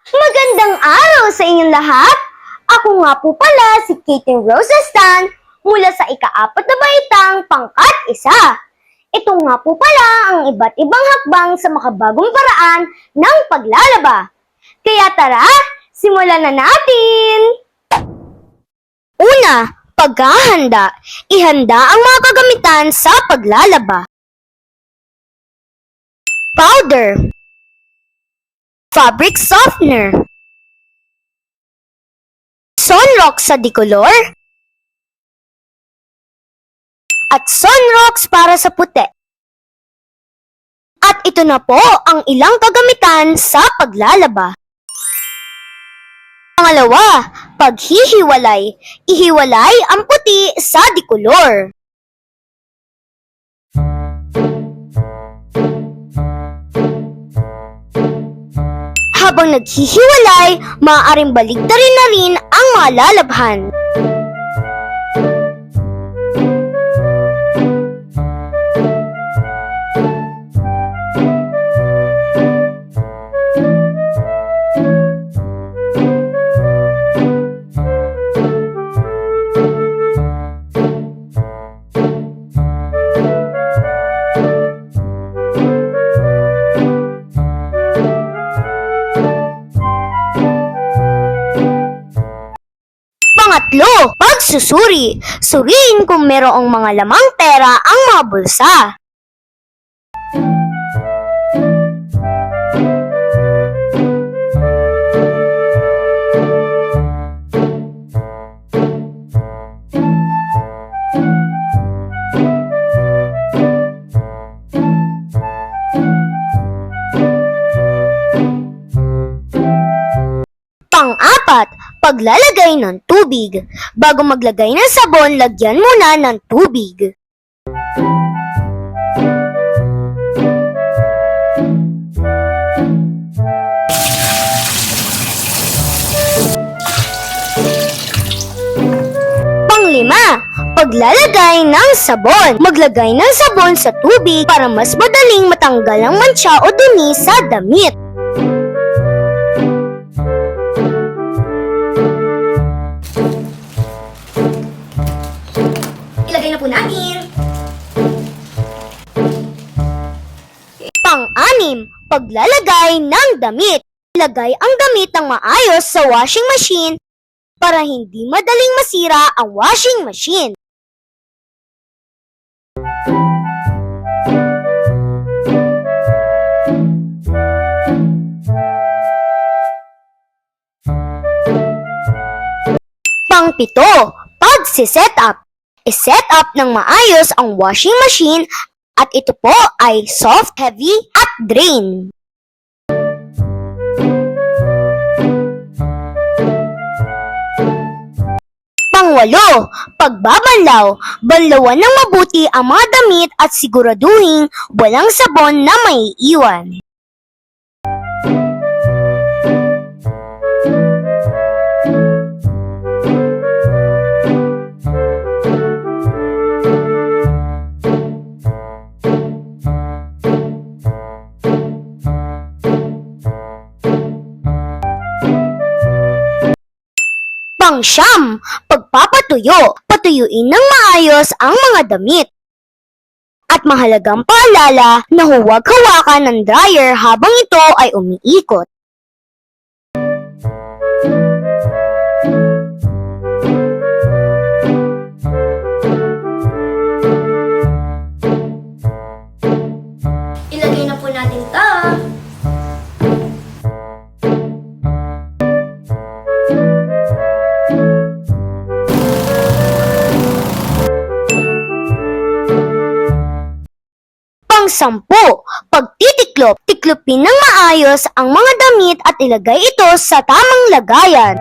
Magandang araw sa inyong lahat! Ako nga po pala si Katie Rose Stan mula sa ika-4 na baitang pangkat 1. Ito nga po pala ang iba't ibang hakbang sa makabagong paraan ng paglalaba. Kaya tara, simulan na natin! Una, paghahanda. Ihanda ang mga kagamitan sa paglalaba. Powder, fabric softener, Sunrox sa decolor, at Sunrox para sa puti. At ito na po ang ilang kagamitan sa paglalaba. Pangalawa, paghihiwalay. Ihiwalay ang puti sa decolor. Habang naghihiwalay, maaaring baligtarin na rin ang mga lalabhan. Pangatlo, pagsusuri. Suriin kung merong mga lamang pera ang mga bulsa. Pang-apat, paglalagay ng tubig. Bago maglagay ng sabon, lagyan muna ng tubig. Pang-lima, paglalagay ng sabon. Maglagay ng sabon sa tubig para mas madaling matanggal ang mantsa o dumi sa damit. Ilagay na po natin. Pang-anim, paglalagay ng damit. Ilagay ang damit ng maayos sa washing machine para hindi madaling masira ang washing machine. Pang-pito, pagsiset up. I-set up ng maayos ang washing machine at ito po ay soft, heavy at drain. Pang-walo, pagbabanlaw. Banlawan ng mabuti ang mga damit at siguraduhin walang sabon na maiiwan. Pang-siyam, pagpapatuyo. Patuyuin ng maayos ang mga damit. At mahalagang paalala na huwag hawakan ng dryer habang ito ay umiikot. Ilagay na po natin ito. Pang-sampu, pagtitiklop. Tiklopin ng maayos ang mga damit at ilagay ito sa tamang lagayan.